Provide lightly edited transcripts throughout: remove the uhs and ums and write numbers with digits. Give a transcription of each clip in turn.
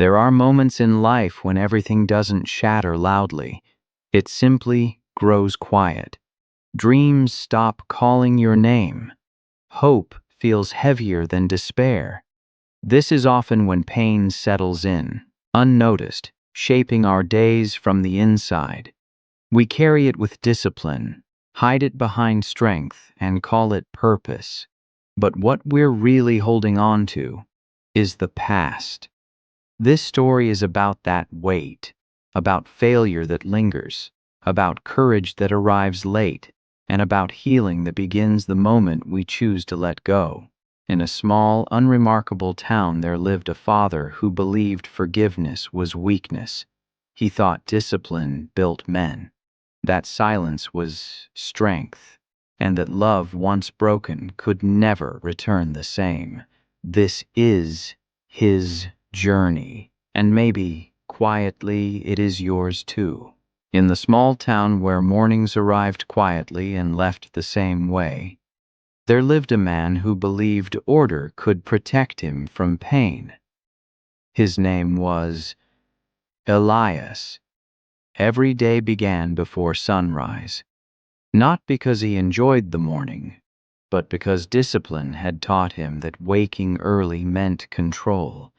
There are moments in life when everything doesn't shatter loudly. It simply grows quiet. Dreams stop calling your name. Hope feels heavier than despair. This is often when pain settles in, unnoticed, shaping our days from the inside. We carry it with discipline, hide it behind strength, and call it purpose. But what we're really holding on to is the past. This story is about that weight, about failure that lingers, about courage that arrives late, and about healing that begins the moment we choose to let go. In a small, unremarkable town there lived a father who believed forgiveness was weakness. He thought discipline built men, that silence was strength, and that love once broken could never return the same. This is his journey, and maybe, quietly, it is yours too. In the small town where mornings arrived quietly and left the same way, there lived a man who believed order could protect him from pain. His name was Elias. Every day began before sunrise, not because he enjoyed the morning, but because discipline had taught him that waking early meant control,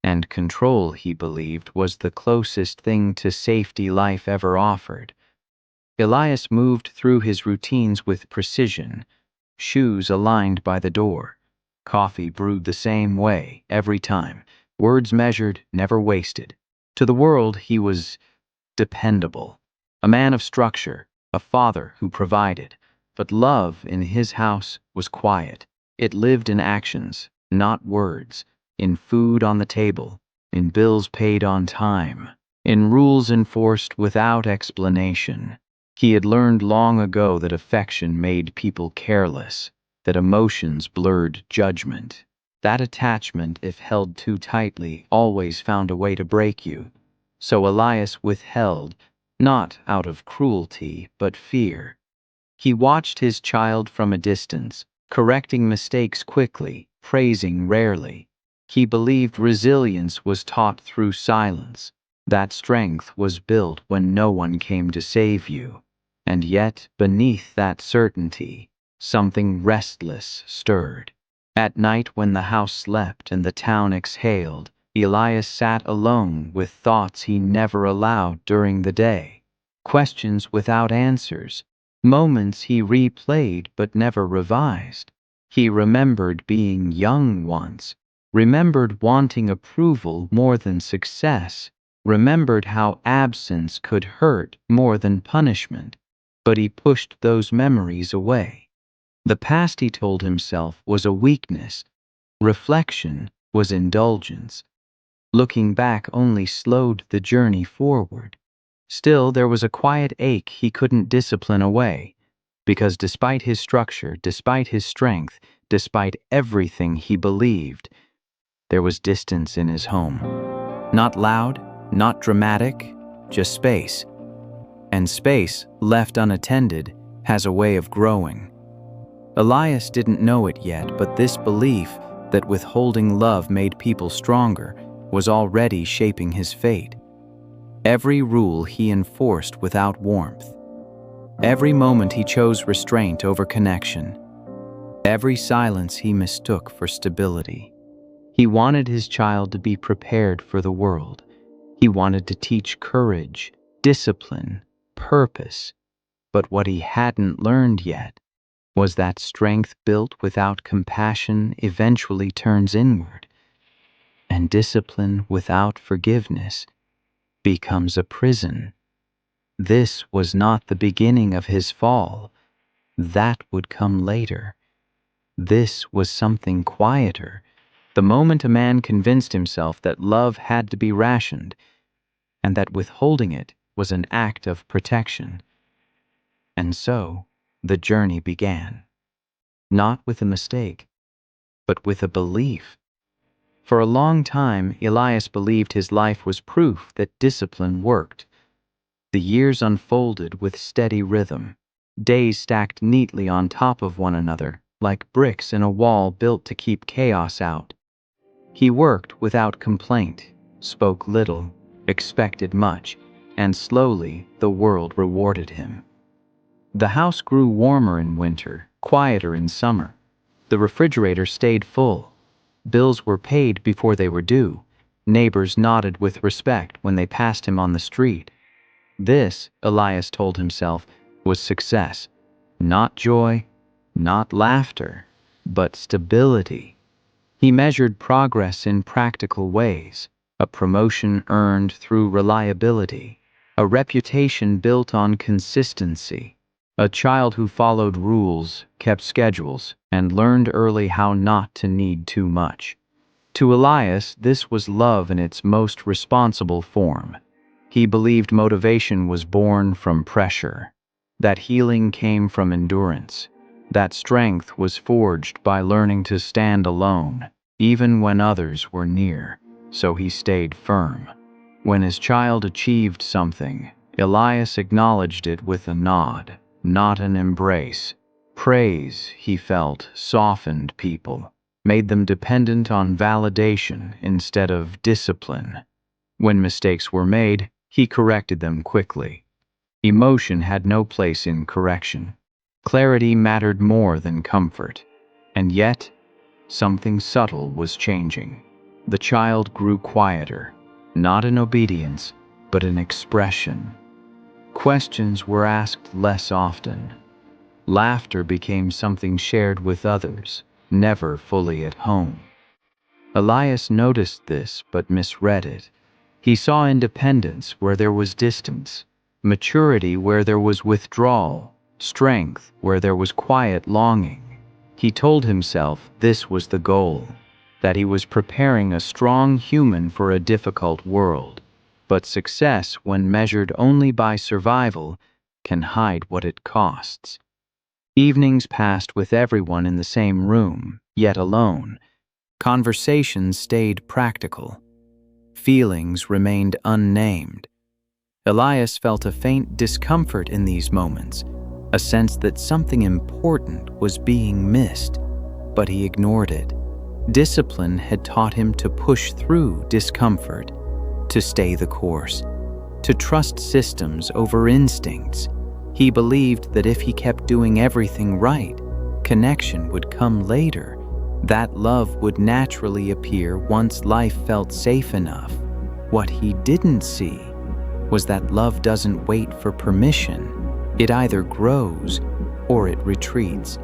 and control, he believed, was the closest thing to safety life ever offered. Elias moved through his routines with precision, shoes aligned by the door, coffee brewed the same way every time, words measured, never wasted. To the world, he was dependable, a man of structure, a father who provided. But love in his house was quiet. It lived in actions, not words, in food on the table, in bills paid on time, in rules enforced without explanation. He had learned long ago that affection made people careless, that emotions blurred judgment, that attachment, if held too tightly, always found a way to break you. So Elias withheld, not out of cruelty, but fear. He watched his child from a distance, correcting mistakes quickly, praising rarely. He believed resilience was taught through silence, that strength was built when no one came to save you. And yet, beneath that certainty, something restless stirred. At night, when the house slept and the town exhaled, Elias sat alone with thoughts he never allowed during the day, questions without answers, moments he replayed but never revised. He remembered being young once, remembered wanting approval more than success, remembered how absence could hurt more than punishment. But he pushed those memories away. The past, he told himself, was a weakness. Reflection was indulgence. Looking back only slowed the journey forward. Still, there was a quiet ache he couldn't discipline away, because despite his structure, despite his strength, despite everything he believed, there was distance in his home. Not loud, not dramatic, just space. And space, left unattended, has a way of growing. Elias didn't know it yet, but this belief that withholding love made people stronger was already shaping his fate. Every rule he enforced without warmth. Every moment he chose restraint over connection. Every silence he mistook for stability. He wanted his child to be prepared for the world. He wanted to teach courage, discipline, purpose. But what he hadn't learned yet was that strength built without compassion eventually turns inward, and discipline without forgiveness becomes a prison. This was not the beginning of his fall. That would come later. This was something quieter, the moment a man convinced himself that love had to be rationed, and that withholding it was an act of protection. And so, the journey began. Not with a mistake, but with a belief. For a long time, Elias believed his life was proof that discipline worked. The years unfolded with steady rhythm, days stacked neatly on top of one another, like bricks in a wall built to keep chaos out. He worked without complaint, spoke little, expected much, and slowly the world rewarded him. The house grew warmer in winter, quieter in summer. The refrigerator stayed full. Bills were paid before they were due. Neighbors nodded with respect when they passed him on the street. This, Elias told himself, was success. Not joy, not laughter, but stability. He measured progress in practical ways: a promotion earned through reliability, a reputation built on consistency, a child who followed rules, kept schedules, and learned early how not to need too much. To Elias, this was love in its most responsible form. He believed motivation was born from pressure, that healing came from endurance, that strength was forged by learning to stand alone, even when others were near. So he stayed firm. When his child achieved something, Elias acknowledged it with a nod, not an embrace. Praise, he felt, softened people, made them dependent on validation instead of discipline. When mistakes were made, he corrected them quickly. Emotion had no place in correction. Clarity mattered more than comfort. And yet, something subtle was changing. The child grew quieter, not in obedience, but in expression. Questions were asked less often. Laughter became something shared with others, never fully at home. Elias noticed this but misread it. He saw independence where there was distance, maturity where there was withdrawal, strength where there was quiet longing. He told himself this was the goal, that he was preparing a strong human for a difficult world. But success, when measured only by survival, can hide what it costs. Evenings passed with everyone in the same room, yet alone. Conversations stayed practical. Feelings remained unnamed. Elias felt a faint discomfort in these moments, a sense that something important was being missed, but he ignored it. Discipline had taught him to push through discomfort, to stay the course, to trust systems over instincts. He believed that if he kept doing everything right, connection would come later. That love would naturally appear once life felt safe enough. What he didn't see was that love doesn't wait for permission. It either grows or it retreats.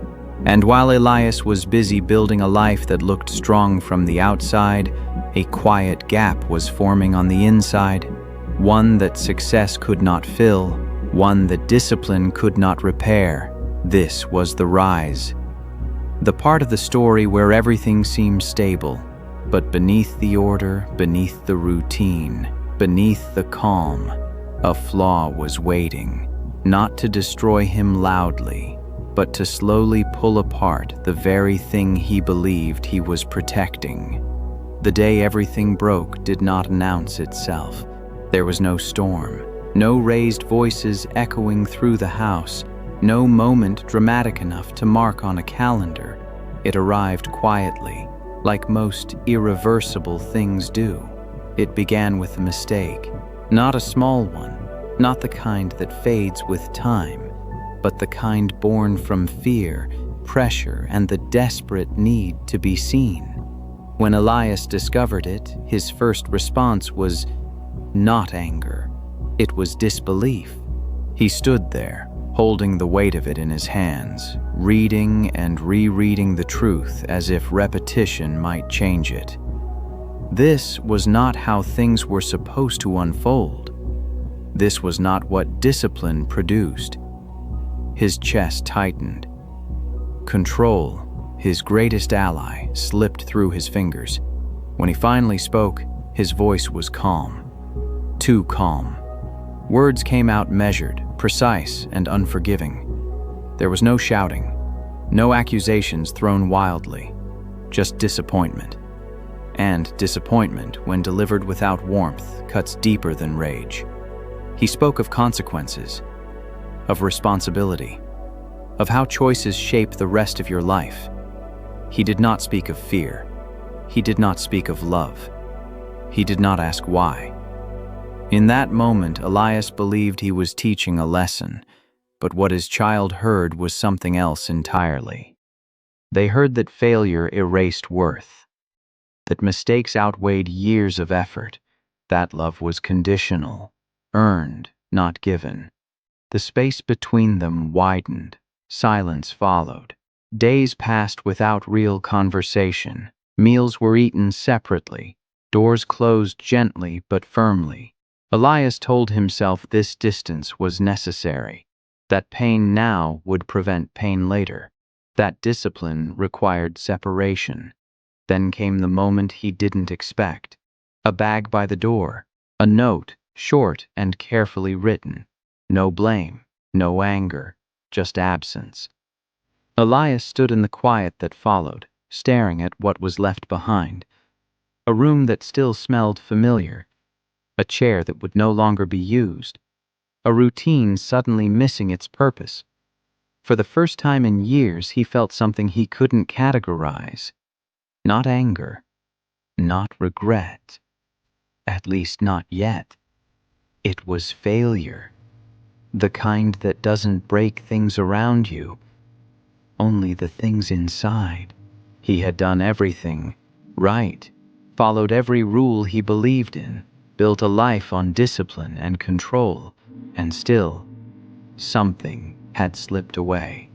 And while Elias was busy building a life that looked strong from the outside, a quiet gap was forming on the inside, one that success could not fill, one that discipline could not repair. This was the rise. The part of the story where everything seemed stable, but beneath the order, beneath the routine, beneath the calm, a flaw was waiting, not to destroy him loudly, but to slowly pull apart the very thing he believed he was protecting. The day everything broke did not announce itself. There was no storm, no raised voices echoing through the house, no moment dramatic enough to mark on a calendar. It arrived quietly, like most irreversible things do. It began with a mistake, not a small one, not the kind that fades with time, but the kind born from fear, pressure, and the desperate need to be seen. When Elias discovered it, his first response was not anger. It was disbelief. He stood there, holding the weight of it in his hands, reading and rereading the truth as if repetition might change it. This was not how things were supposed to unfold. This was not what discipline produced. His chest tightened. Control, his greatest ally, slipped through his fingers. When he finally spoke, his voice was calm. Too calm. Words came out measured, precise, and unforgiving. There was no shouting, no accusations thrown wildly, just disappointment. And disappointment, when delivered without warmth, cuts deeper than rage. He spoke of consequences, of responsibility, of how choices shape the rest of your life. He did not speak of fear. He did not speak of love. He did not ask why. In that moment, Elias believed he was teaching a lesson, but what his child heard was something else entirely. They heard that failure erased worth, that mistakes outweighed years of effort, that love was conditional, earned, not given. The space between them widened. Silence followed. Days passed without real conversation. Meals were eaten separately. Doors closed gently but firmly. Elias told himself this distance was necessary, that pain now would prevent pain later, that discipline required separation. Then came the moment he didn't expect. A bag by the door, a note, short and carefully written. No blame, no anger, just absence. Elias stood in the quiet that followed, staring at what was left behind. A room that still smelled familiar, a chair that would no longer be used, a routine suddenly missing its purpose. For the first time in years, he felt something he couldn't categorize. Not anger, not regret, at least not yet. It was failure. The kind that doesn't break things around you, only the things inside. He had done everything right, followed every rule he believed in, built a life on discipline and control, and still, something had slipped away.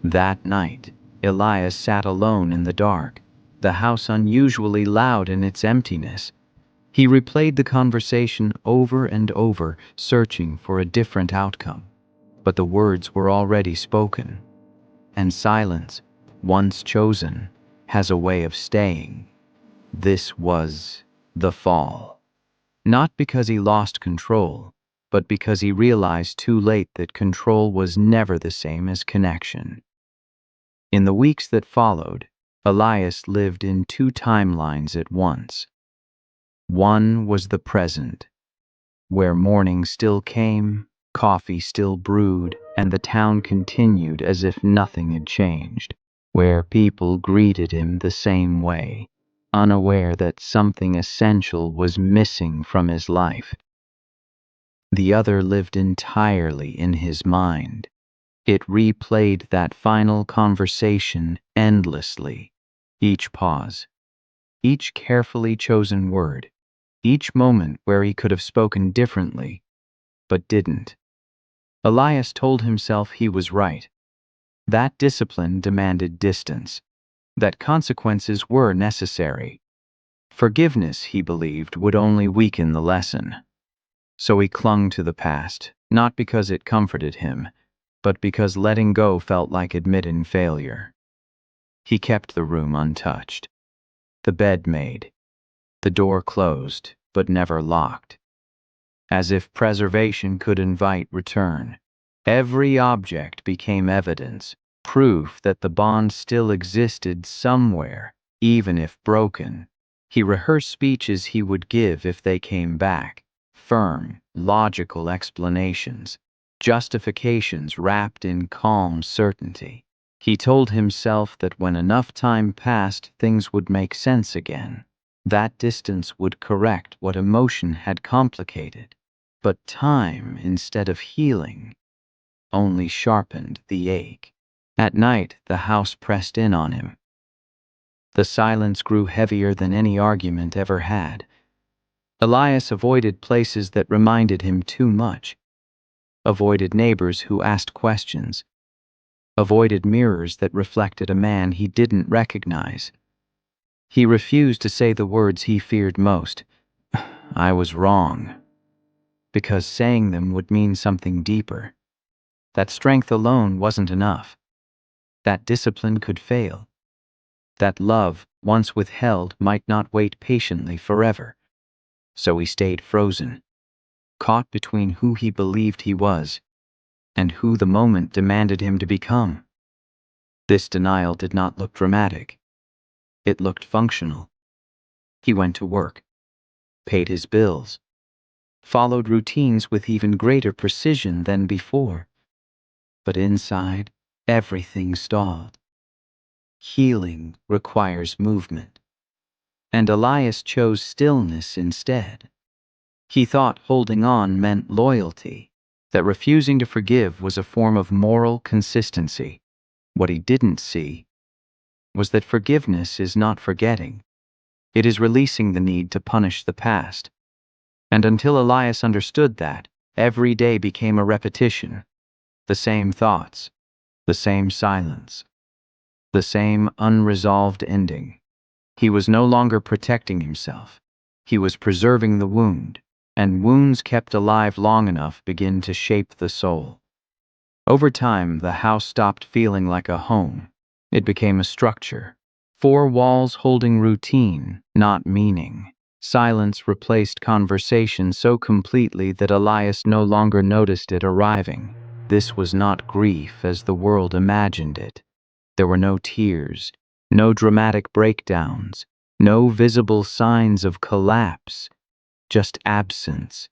That night, Elias sat alone in the dark, the house unusually loud in its emptiness. He replayed the conversation over and over, searching for a different outcome. But the words were already spoken, and silence, once chosen, has a way of staying. This was the fall. Not because he lost control, but because he realized too late that control was never the same as connection. In the weeks that followed, Elias lived in two timelines at once. One was the present, where morning still came, coffee still brewed, and the town continued as if nothing had changed, where people greeted him the same way, unaware that something essential was missing from his life. The other lived entirely in his mind. It replayed that final conversation endlessly, each pause, each carefully chosen word, each moment where he could have spoken differently, but didn't. Elias told himself he was right. That discipline demanded distance, that consequences were necessary. Forgiveness, he believed, would only weaken the lesson. So he clung to the past, not because it comforted him, but because letting go felt like admitting failure. He kept the room untouched, the bed made, the door closed, but never locked, as if preservation could invite return. Every object became evidence, proof that the bond still existed somewhere, even if broken. He rehearsed speeches he would give if they came back, firm, logical explanations, justifications wrapped in calm certainty. He told himself that when enough time passed, things would make sense again. That distance would correct what emotion had complicated. But time, instead of healing, only sharpened the ache. At night, the house pressed in on him. The silence grew heavier than any argument ever had. Elias avoided places that reminded him too much, avoided neighbors who asked questions, avoided mirrors that reflected a man he didn't recognize. He refused to say the words he feared most. I was wrong, because saying them would mean something deeper. That strength alone wasn't enough. That discipline could fail. That love, once withheld, might not wait patiently forever. So he stayed frozen, caught between who he believed he was and who the moment demanded him to become. This denial did not look dramatic. It looked functional. He went to work, paid his bills, followed routines with even greater precision than before. But inside, everything stalled. Healing requires movement, and Elias chose stillness instead. He thought holding on meant loyalty, that refusing to forgive was a form of moral consistency. What he didn't see was that forgiveness is not forgetting. It is releasing the need to punish the past. And until Elias understood that, every day became a repetition. The same thoughts, the same silence, the same unresolved ending. He was no longer protecting himself. He was preserving the wound, and wounds kept alive long enough begin to shape the soul. Over time, the house stopped feeling like a home. It became a structure. Four walls holding routine, not meaning. Silence replaced conversation so completely that Elias no longer noticed it arriving. This was not grief as the world imagined it. There were no tears, no dramatic breakdowns, no visible signs of collapse, just absence.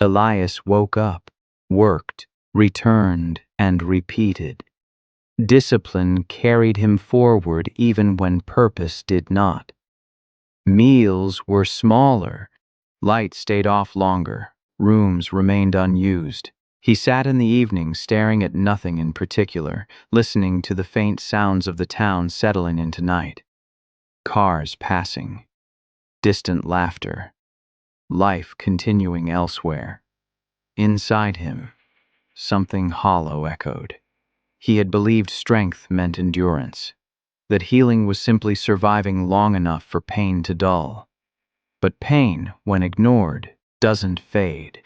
Elias woke up, worked, returned, and repeated. Discipline carried him forward even when purpose did not. Meals were smaller, lights stayed off longer, rooms remained unused. He sat in the evening staring at nothing in particular, listening to the faint sounds of the town settling into night. Cars passing, distant laughter, life continuing elsewhere. Inside him, something hollow echoed. He had believed strength meant endurance, that healing was simply surviving long enough for pain to dull. But pain, when ignored, doesn't fade.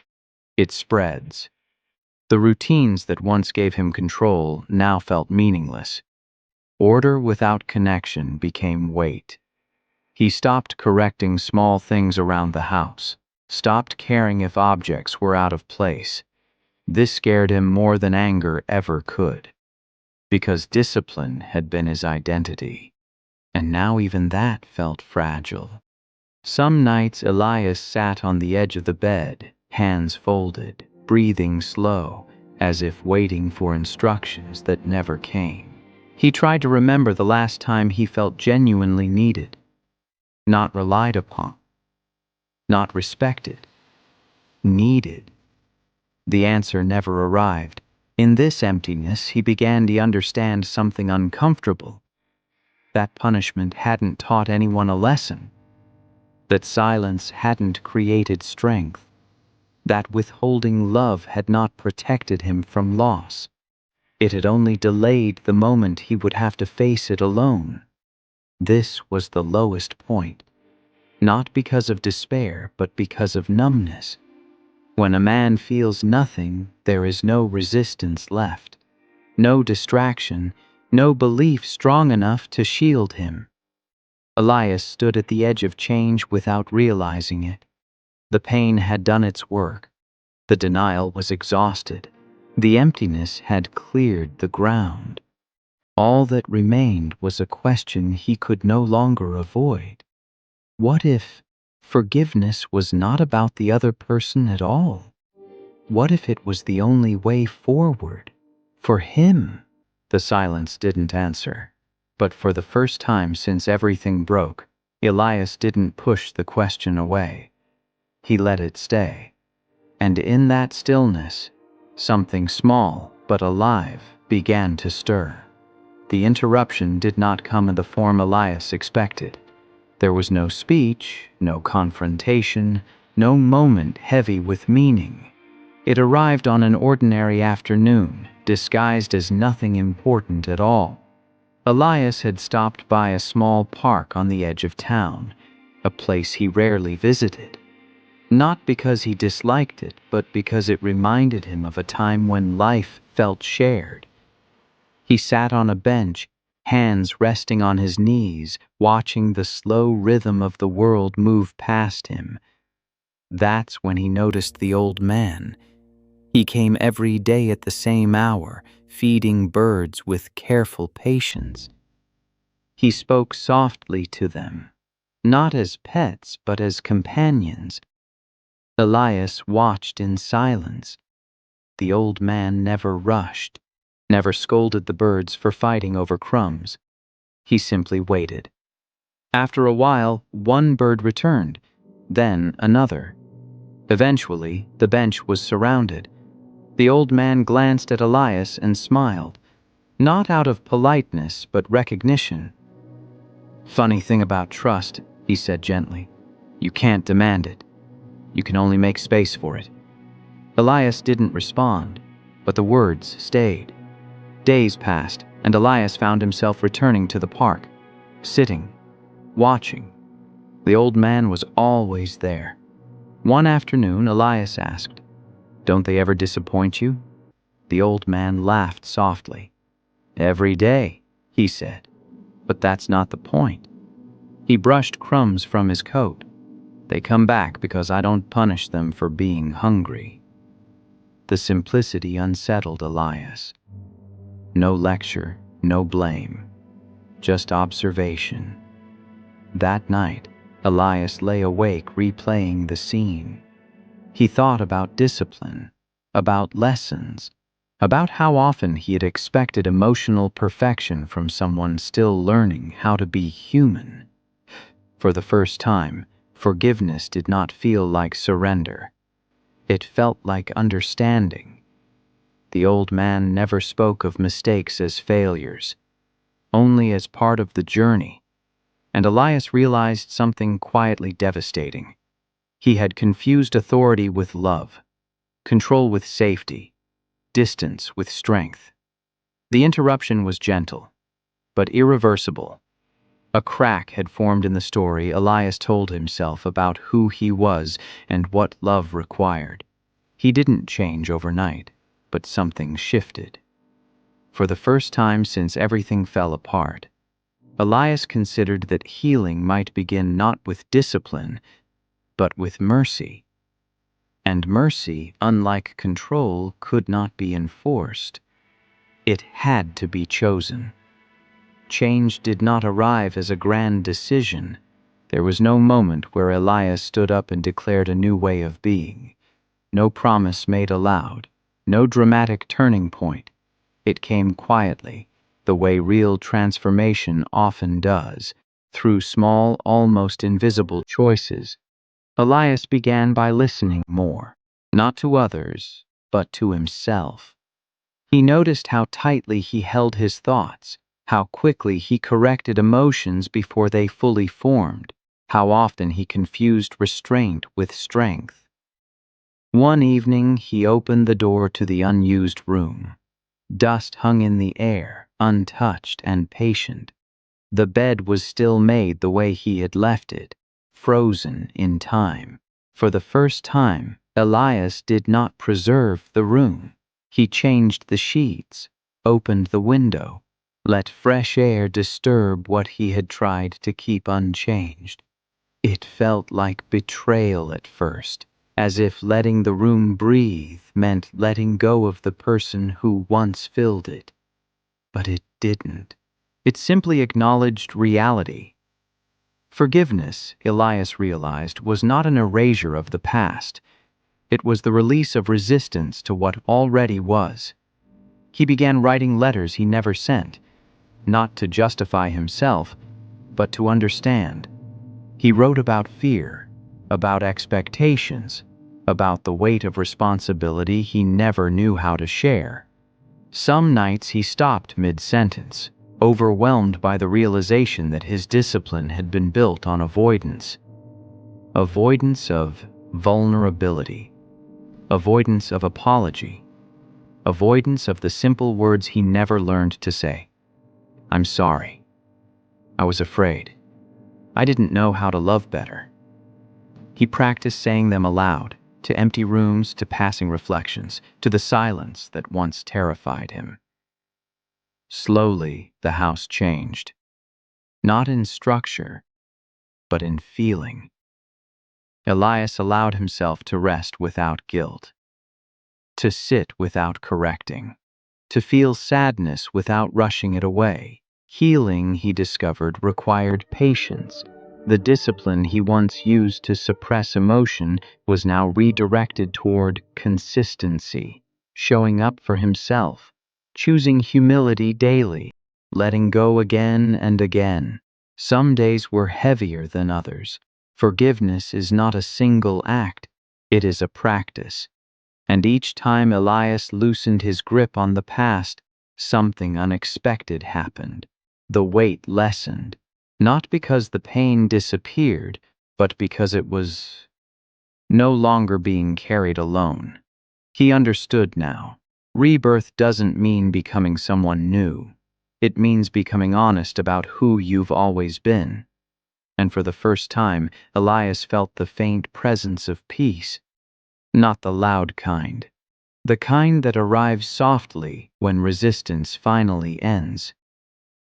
It spreads. The routines that once gave him control now felt meaningless. Order without connection became weight. He stopped correcting small things around the house, stopped caring if objects were out of place. This scared him more than anger ever could, because discipline had been his identity. And now even that felt fragile. Some nights Elias sat on the edge of the bed, hands folded, breathing slow, as if waiting for instructions that never came. He tried to remember the last time he felt genuinely needed, not relied upon, not respected, needed. The answer never arrived. In this emptiness, he began to understand something uncomfortable. That punishment hadn't taught anyone a lesson. That silence hadn't created strength. That withholding love had not protected him from loss. It had only delayed the moment he would have to face it alone. This was the lowest point, not because of despair, but because of numbness. When a man feels nothing, there is no resistance left, no distraction, no belief strong enough to shield him. Elias stood at the edge of change without realizing it. The pain had done its work. The denial was exhausted. The emptiness had cleared the ground. All that remained was a question he could no longer avoid. What if forgiveness was not about the other person at all? What if it was the only way forward? For him? The silence didn't answer. But for the first time since everything broke, Elias didn't push the question away. He let it stay. And in that stillness, something small but alive began to stir. The interruption did not come in the form Elias expected. There was no speech, no confrontation, no moment heavy with meaning. It arrived on an ordinary afternoon, disguised as nothing important at all. Elias had stopped by a small park on the edge of town, a place he rarely visited. Not because he disliked it, but because it reminded him of a time when life felt shared. He sat on a bench, hands resting on his knees, watching the slow rhythm of the world move past him. That's when he noticed the old man. He came every day at the same hour, feeding birds with careful patience. He spoke softly to them, not as pets, but as companions. Elias watched in silence. The old man never rushed, never scolded the birds for fighting over crumbs. He simply waited. After a while, one bird returned, then another. Eventually, the bench was surrounded. The old man glanced at Elias and smiled, not out of politeness, but recognition. "Funny thing about trust," he said gently. "You can't demand it. You can only make space for it." Elias didn't respond, but the words stayed. Days passed, and Elias found himself returning to the park, sitting, watching. The old man was always there. One afternoon, Elias asked, "Don't they ever disappoint you?" The old man laughed softly. "Every day," he said. "But that's not the point." He brushed crumbs from his coat. "They come back because I don't punish them for being hungry." The simplicity unsettled Elias. No lecture, no blame, just observation. That night, Elias lay awake replaying the scene. He thought about discipline, about lessons, about how often he had expected emotional perfection from someone still learning how to be human. For the first time, forgiveness did not feel like surrender. It felt like understanding. The old man never spoke of mistakes as failures, only as part of the journey, and Elias realized something quietly devastating. He had confused authority with love, control with safety, distance with strength. The interruption was gentle, but irreversible. A crack had formed in the story Elias told himself about who he was and what love required. He didn't change overnight, but something shifted. For the first time since everything fell apart, Elias considered that healing might begin not with discipline, but with mercy. And mercy, unlike control, could not be enforced. It had to be chosen. Change did not arrive as a grand decision. There was no moment where Elias stood up and declared a new way of being. No promise made aloud, no dramatic turning point. It came quietly, the way real transformation often does, through small, almost invisible choices. Elias began by listening more, not to others, but to himself. He noticed how tightly he held his thoughts, how quickly he corrected emotions before they fully formed, how often he confused restraint with strength. One evening, he opened the door to the unused room. Dust hung in the air, untouched and patient. The bed was still made the way he had left it, frozen in time. For the first time, Elias did not preserve the room. He changed the sheets, opened the window, let fresh air disturb what he had tried to keep unchanged. It felt like betrayal at first, as if letting the room breathe meant letting go of the person who once filled it. But it didn't. It simply acknowledged reality. Forgiveness, Elias realized, was not an erasure of the past. It was the release of resistance to what already was. He began writing letters he never sent, not to justify himself, but to understand. He wrote about fear, about expectations, about the weight of responsibility he never knew how to share. Some nights he stopped mid-sentence, overwhelmed by the realization that his discipline had been built on avoidance. Avoidance of vulnerability, avoidance of apology, avoidance of the simple words he never learned to say. "I'm sorry. I was afraid. I didn't know how to love better." He practiced saying them aloud, to empty rooms, to passing reflections, to the silence that once terrified him. Slowly, the house changed. Not in structure, but in feeling. Elias allowed himself to rest without guilt, to sit without correcting, to feel sadness without rushing it away. Healing, he discovered, required patience. The discipline he once used to suppress emotion was now redirected toward consistency, showing up for himself, choosing humility daily, letting go again and again. Some days were heavier than others. Forgiveness is not a single act, it is a practice. And each time Elias loosened his grip on the past, something unexpected happened. The weight lessened, not because the pain disappeared, but because it was no longer being carried alone. He understood now. Rebirth doesn't mean becoming someone new. It means becoming honest about who you've always been. And for the first time, Elias felt the faint presence of peace. Not the loud kind. The kind that arrives softly when resistance finally ends.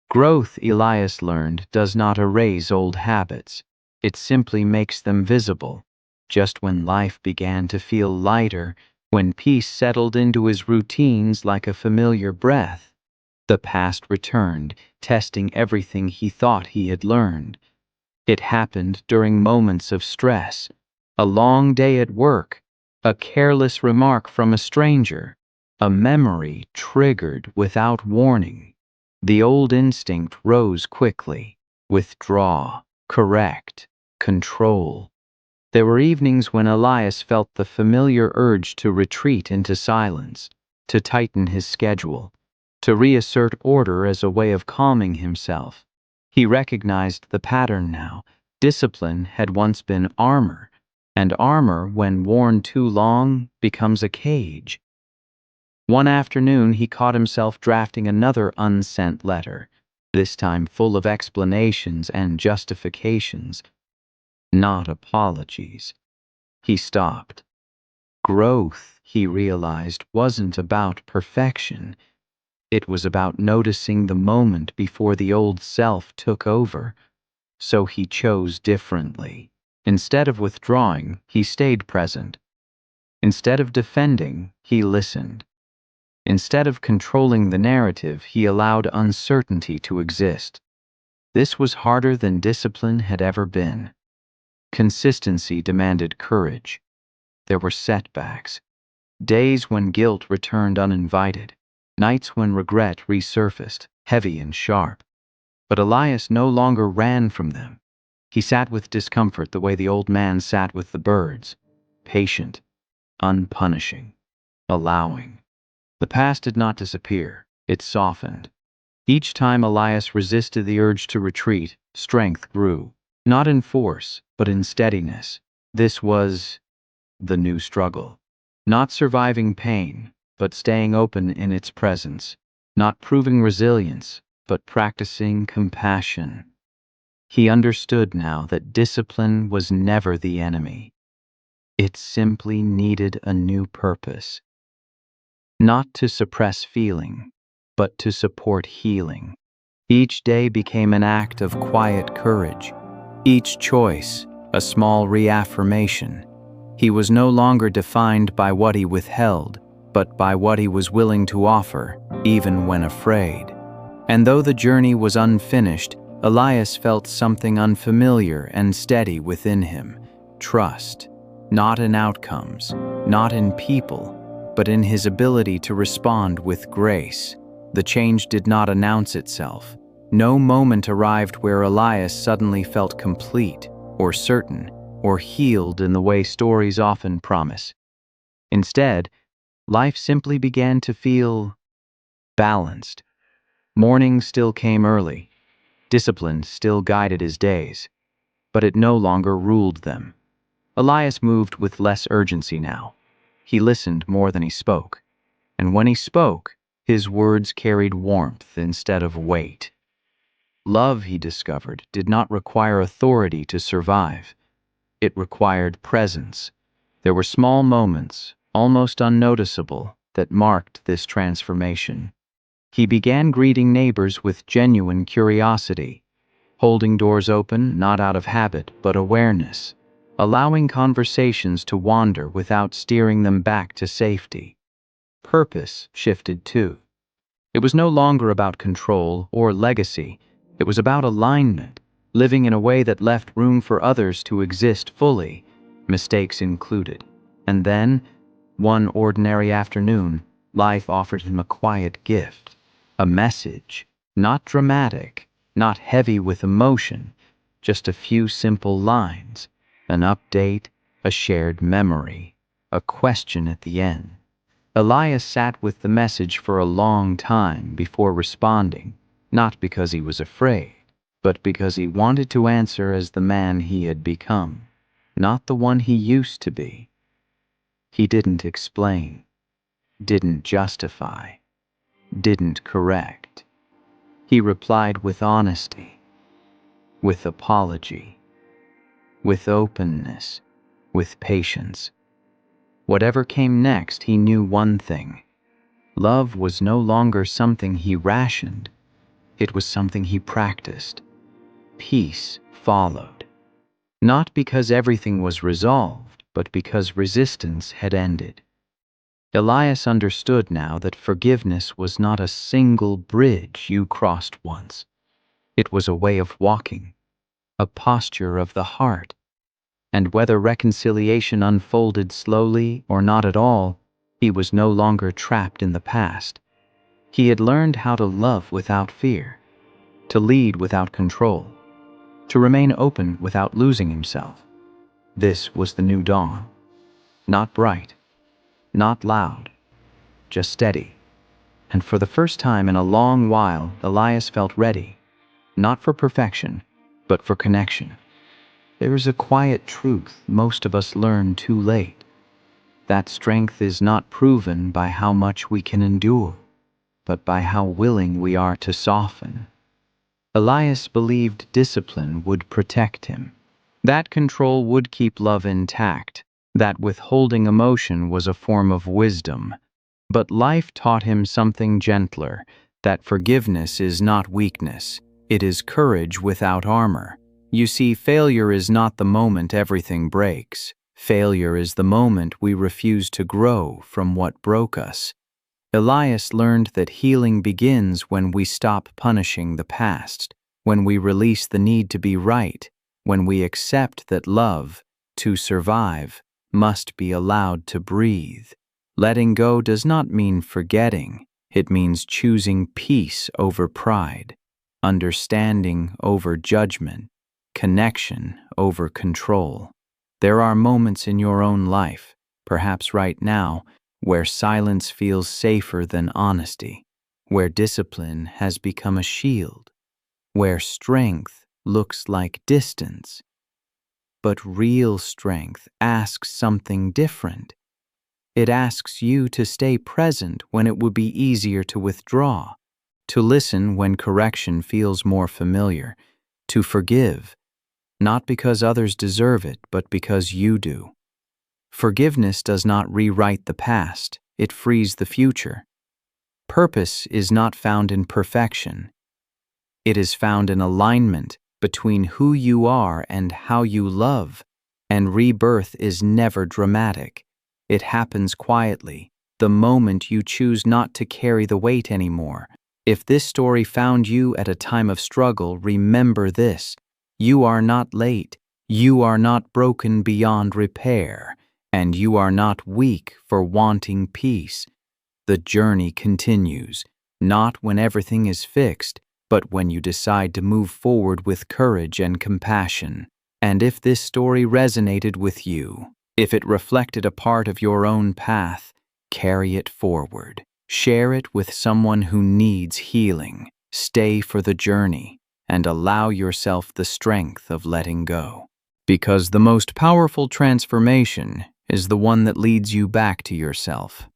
Growth, Elias learned, does not erase old habits. It simply makes them visible. Just when life began to feel lighter, when peace settled into his routines like a familiar breath, the past returned, testing everything he thought he had learned. It happened during moments of stress, a long day at work, a careless remark from a stranger, a memory triggered without warning. The old instinct rose quickly: withdraw, correct, control. There were evenings when Elias felt the familiar urge to retreat into silence, to tighten his schedule, to reassert order as a way of calming himself. He recognized the pattern now. Discipline had once been armor, and armor, when worn too long, becomes a cage. One afternoon he caught himself drafting another unsent letter, this time full of explanations and justifications, not apologies. He stopped. Growth, he realized, wasn't about perfection. It was about noticing the moment before the old self took over. So he chose differently. Instead of withdrawing, he stayed present. Instead of defending, he listened. Instead of controlling the narrative, he allowed uncertainty to exist. This was harder than discipline had ever been. Consistency demanded courage. There were setbacks. Days when guilt returned uninvited. Nights when regret resurfaced, heavy and sharp. But Elias no longer ran from them. He sat with discomfort the way the old man sat with the birds, patient, unpunishing, allowing. The past did not disappear, it softened. Each time Elias resisted the urge to retreat, strength grew, not in force, but in steadiness. This was the new struggle. Not surviving pain, but staying open in its presence. Not proving resilience, but practicing compassion. He understood now that discipline was never the enemy. It simply needed a new purpose. Not to suppress feeling, but to support healing. Each day became an act of quiet courage. Each choice, a small reaffirmation. He was no longer defined by what he withheld, but by what he was willing to offer, even when afraid. And though the journey was unfinished, Elias felt something unfamiliar and steady within him: trust, not in outcomes, not in people, but in his ability to respond with grace. The change did not announce itself. No moment arrived where Elias suddenly felt complete, or certain, or healed in the way stories often promise. Instead, life simply began to feel balanced. Morning still came early. Discipline still guided his days, but it no longer ruled them. Elias moved with less urgency now. He listened more than he spoke, and when he spoke, his words carried warmth instead of weight. Love, he discovered, did not require authority to survive. It required presence. There were small moments, almost unnoticeable, that marked this transformation. He began greeting neighbors with genuine curiosity, holding doors open not out of habit but awareness, allowing conversations to wander without steering them back to safety. Purpose shifted too. It was no longer about control or legacy. It was about alignment, living in a way that left room for others to exist fully, mistakes included. And then, one ordinary afternoon, life offered him a quiet gift, a message, not dramatic, not heavy with emotion, just a few simple lines, an update, a shared memory, a question at the end. Elias sat with the message for a long time before responding, not because he was afraid, but because he wanted to answer as the man he had become, not the one he used to be. He didn't explain, didn't justify, didn't correct. He replied with honesty, with apology, with openness, with patience. Whatever came next, he knew one thing. Love was no longer something he rationed. It was something he practiced. Peace followed. Not because everything was resolved, but because resistance had ended. Elias understood now that forgiveness was not a single bridge you crossed once. It was a way of walking, a posture of the heart. And whether reconciliation unfolded slowly or not at all, he was no longer trapped in the past. He had learned how to love without fear, to lead without control, to remain open without losing himself. This was the new dawn. Not bright, not loud, just steady. And for the first time in a long while, Elias felt ready, not for perfection, but for connection. There is a quiet truth most of us learn too late. That strength is not proven by how much we can endure, but by how willing we are to soften. Elias believed discipline would protect him. That control would keep love intact, that withholding emotion was a form of wisdom. But life taught him something gentler, that forgiveness is not weakness, it is courage without armor. You see, failure is not the moment everything breaks. Failure is the moment we refuse to grow from what broke us. Elias learned that healing begins when we stop punishing the past, when we release the need to be right, when we accept that love, to survive, must be allowed to breathe. Letting go does not mean forgetting. It means choosing peace over pride, understanding over judgment, connection over control. There are moments in your own life, perhaps right now, where silence feels safer than honesty, where discipline has become a shield, where strength looks like distance. But real strength asks something different. It asks you to stay present when it would be easier to withdraw, to listen when correction feels more familiar, to forgive, not because others deserve it, but because you do. Forgiveness does not rewrite the past, it frees the future. Purpose is not found in perfection. It is found in alignment between who you are and how you love. And rebirth is never dramatic. It happens quietly, the moment you choose not to carry the weight anymore. If this story found you at a time of struggle, remember this: you are not late, you are not broken beyond repair, and you are not weak for wanting peace. The journey continues, not when everything is fixed, but when you decide to move forward with courage and compassion. And if this story resonated with you, if it reflected a part of your own path, carry it forward. Share it with someone who needs healing. Stay for the journey and allow yourself the strength of letting go. Because the most powerful transformation is the one that leads you back to yourself.